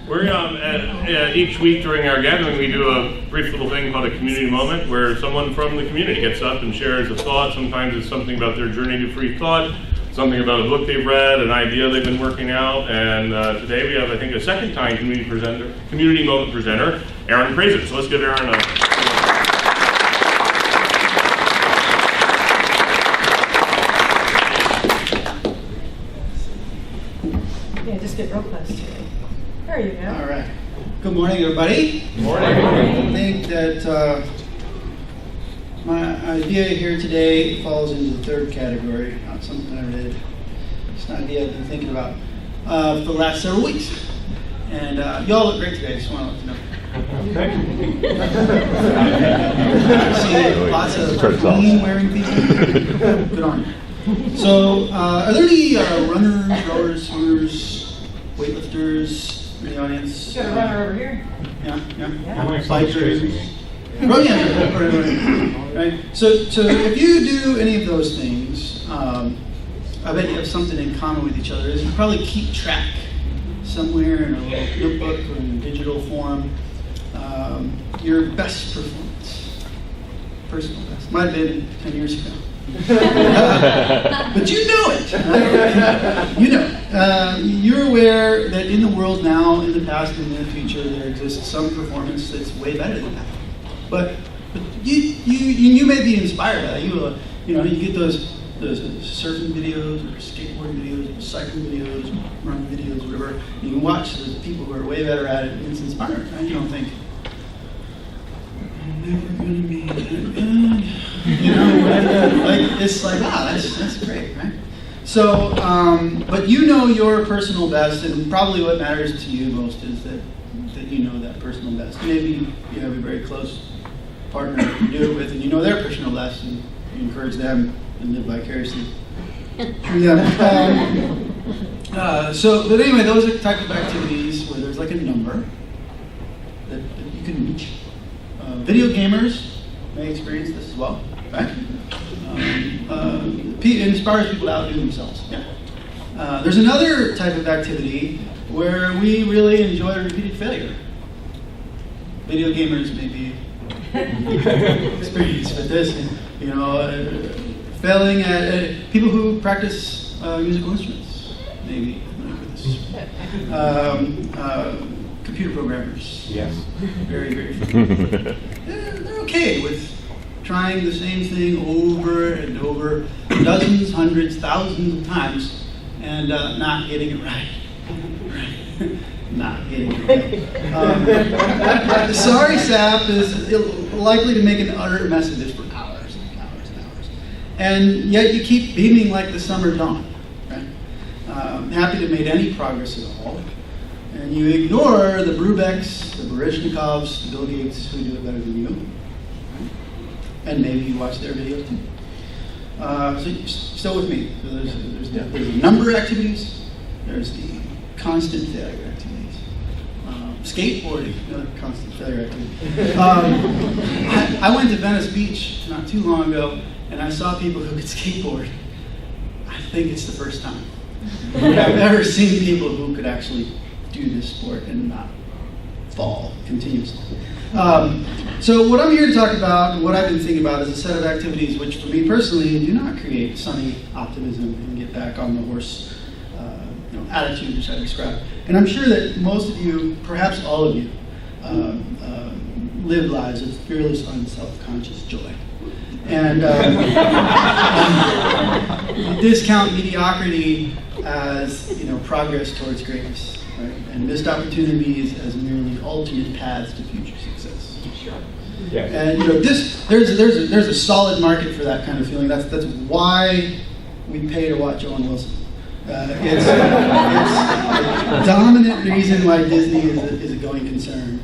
We're each week during our gathering, we do a brief little thing called a community moment, where someone from the community gets up and shares a thought. Sometimes it's something about their journey to free thought, something about a book they've read, an idea they've been working out. And today we have, I think, a second-time community moment presenter, Prazan. So let's give Aaron a. Yeah, just get real close to it. There you go. All right. Good morning, everybody. Good morning. I think that my idea here today falls into the third category, not something I read. It's an idea I've been thinking about for the last several weeks. And you all look great today. I just want to let you know. Thank you. I see lots of clean wearing people. Good on you. So, are there any runners, rowers, swimmers, weightlifters in the audience? You got a runner over here. Yeah. Yeah. Bikers. Right. So if you do any of those things, I bet you have something in common with each other. Is you probably keep track somewhere in a little notebook or in digital form. Your best performance, personal best, might have been 10 years ago. But you know it. You know. You're aware that in the world now, in the past, and in the future, there exists some performance that's way better than that. But you may be inspired by that. You get those surfing videos or skateboarding videos or cycling videos or running videos, whatever. You can watch those people who are way better at it, and it's inspiring. Right? You don't think, I'm never going to be that good. It's like, that's great, right? So, but you know your personal best, and probably what matters to you most is that you know that personal best. Maybe you have a very close partner you do it with, and you know their personal best, and you encourage them and live vicariously through them. But anyway, those are the type of activities where there's like a number that you can reach. Video gamers may experience this as well, right? It inspires people to outdo themselves. Yeah. There's another type of activity where we really enjoy repeated failure. Video gamers may be experienced with this, failing at people who practice musical instruments, maybe. Computer programmers. Yes. Very, very few. They're okay with trying the same thing over and over, dozens, hundreds, thousands of times, and not getting it right. Not getting it right. Sorry sap is likely to make an utter mess of this for hours and hours and hours. And yet you keep beaming like the summer dawn, right? Happy to have made any progress at all. And you ignore the Brubecks, the Barishnikovs, the Bill Gates who do it better than you. Right? And maybe you watch their videos too. So you're still with me. So there's a number of activities. There's the constant failure activities. Skateboarding, another constant failure activity. I went to Venice Beach not too long ago, and I saw people who could skateboard. I think it's the first time I've ever seen people who could actually do this sport and not fall continuously. So what I'm here to talk about, and what I've been thinking about, is a set of activities which, for me personally, do not create sunny optimism and get back on the horse attitude which I described. And I'm sure that most of you, perhaps all of you, live lives of fearless, unself-conscious joy. And discount mediocrity as progress towards greatness, right? And missed opportunities as merely alternate paths to future success. Sure. Yeah. And there's a solid market for that kind of feeling. That's why we pay to watch Owen Wilson. It's a dominant reason why Disney is a going concern.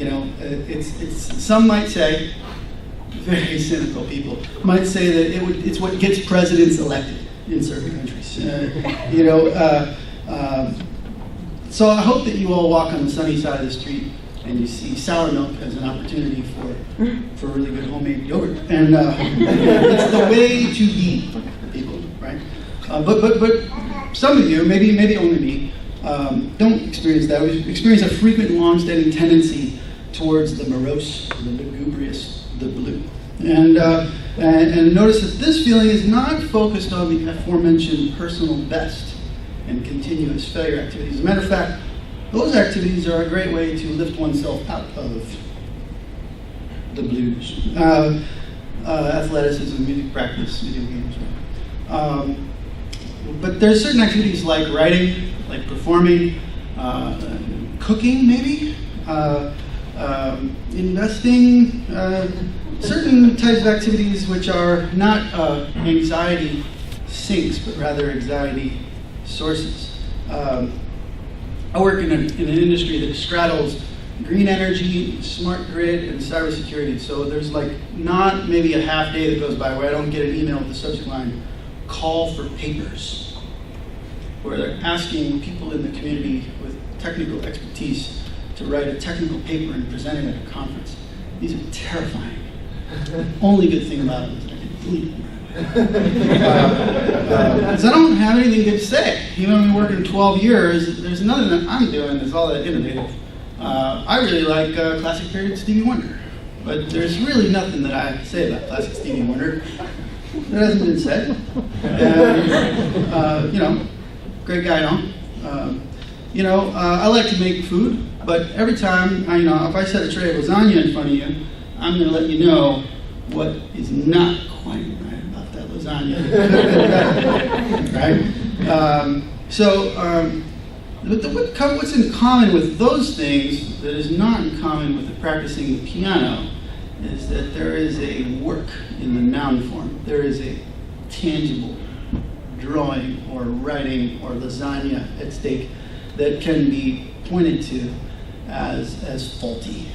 It's some might say, very cynical people might say that it's what gets presidents elected in certain countries. So I hope that you all walk on the sunny side of the street and you see sour milk as an opportunity for really good homemade yogurt. And it's the way to be, people, right? But some of you, maybe only me, don't experience that. We experience a frequent, long-standing tendency towards the morose, the lugubrious, the blue. And notice that this feeling is not focused on the aforementioned personal best and continuous failure activities. As a matter of fact, those activities are a great way to lift oneself out of the blues. Athleticism, music practice, video games. But there's certain activities like writing, like performing, cooking maybe, investing, certain types of activities which are not anxiety sinks, but rather anxiety sources. I work in an industry that straddles green energy, smart grid, and cybersecurity. So there's like not maybe a half day that goes by where I don't get an email with the subject line, call for papers, where they're asking people in the community with technical expertise to write a technical paper and present it at a conference. These are terrifying. Only good thing about them is that I can delete them. Because I don't have anything good to say. Even when I'm working 12 years, there's nothing that I'm doing that's all that innovative. I really like classic period Stevie Wonder, but there's really nothing that I have to say about classic Stevie Wonder that hasn't been said. Great guy, I like to make food, but every time, if I set a tray of lasagna in front of you, I'm going to let you know what is not quite right about that lasagna. Right? What's in common with those things that is not in common with the practicing the piano is that there is a work in the noun form. There is a tangible drawing or writing or lasagna at stake that can be pointed to as faulty.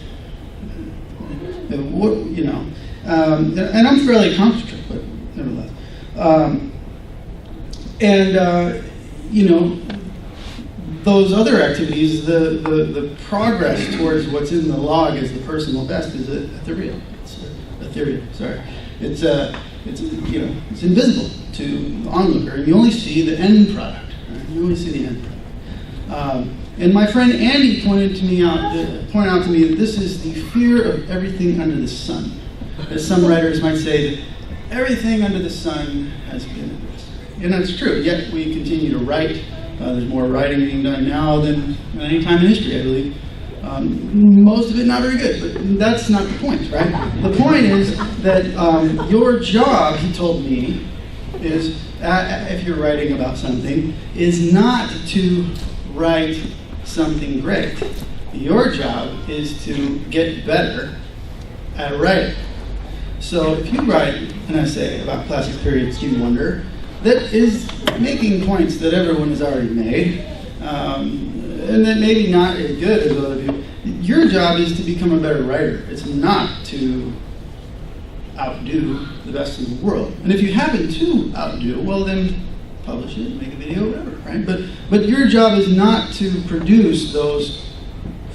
And I'm fairly accomplishing, but nevertheless. Those other activities, the progress towards what's in the log as the personal best is ethereal. It's invisible to the onlooker, and you only see the end product. Right? You only see the end product. And my friend Andy pointed out to me that this is the fear of everything under the sun. As some writers might say, that everything under the sun has been addressed. And that's true, yet we continue to write. There's more writing being done now than any time in history, I believe. Most of it not very good, but that's not the point, right? The point is that your job, he told me, is, if you're writing about something, is not to write something great. Your job is to get better at writing. So if you write an essay about classic period Stevie Wonder that is making points that everyone has already made, and that maybe not as good as other people, your job is to become a better writer. It's not to outdo the best in the world. And if you happen to outdo, well then publish it, make a video, whatever, right? But your job is not to produce those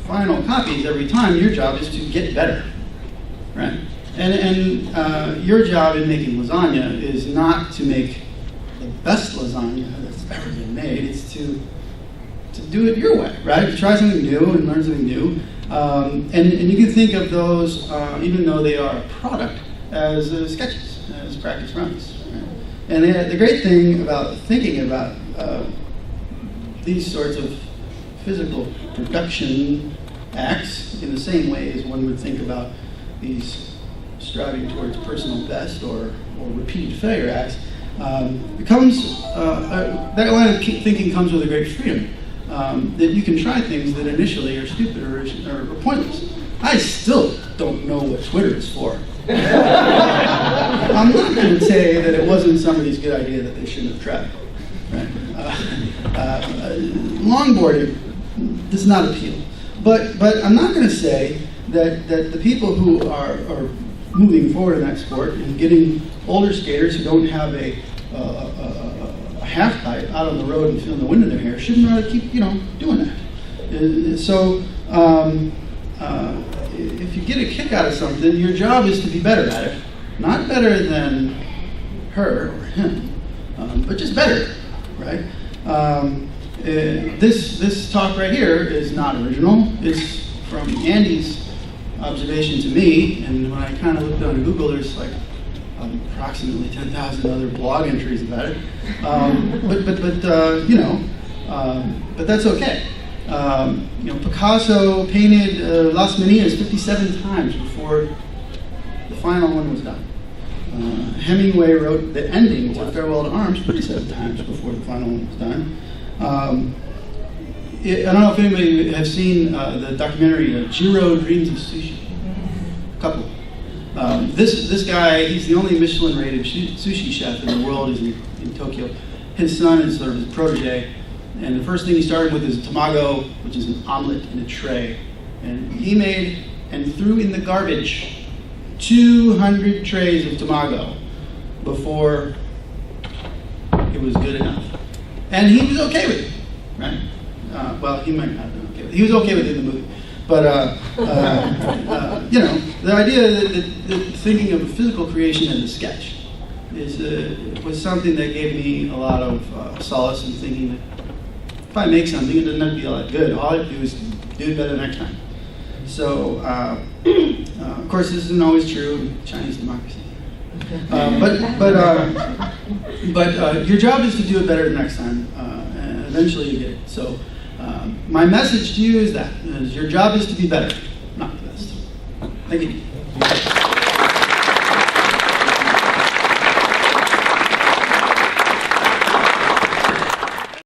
final copies every time. Your job is to get better, right? And your job in making lasagna is not to make the best lasagna that's ever been made. It's to do it your way, right? To try something new and learn something new. And you can think of those, even though they are a product, as sketches, as practice runs. Right? And the great thing about thinking about these sorts of physical production acts in the same way as one would think about these striving towards personal best or repeated failure acts, that line of thinking comes with a great freedom. That you can try things that initially are stupid or pointless. I still don't know what Twitter is for. I'm not going to say that it wasn't somebody's good idea that they shouldn't have tried. Right? Longboarding does not appeal. But I'm not going to say that the people who are moving forward in that sport and getting older skaters who don't have a half pipe out on the road and feeling the wind in their hair shouldn't rather keep doing that. So if you get a kick out of something, your job is to be better at it. Not better than her or him, but just better, right? This talk right here is not original. It's from Andy's observation to me, and when I kind of looked on Google, there's like approximately 10,000 other blog entries about it. But that's okay. Picasso painted Las Meninas 57 times before the final one was done. Hemingway wrote the ending to Farewell to Arms 37 times before the final one was done. I don't know if anybody has seen the documentary Jiro Dreams of Sushi. A couple. This guy, he's the only Michelin-rated sushi chef in the world. He's in Tokyo. His son is sort of his protege. And the first thing he started with is tamago, which is an omelet in a tray. And he made and threw in the garbage 200 trays of tamago before it was good enough. And he was okay with it, right? Well, he might not have been okay with it. He was okay with it in the movie. But, the idea that thinking of physical creation as a sketch was something that gave me a lot of solace in thinking that if I make something, it doesn't have to be all that good. All I have to do is do it better next time. So, of course, this isn't always true in Chinese democracy. But your job is to do it better the next time, and eventually you get it. So, my message to you is that your job is to be better, not the best. Thank you.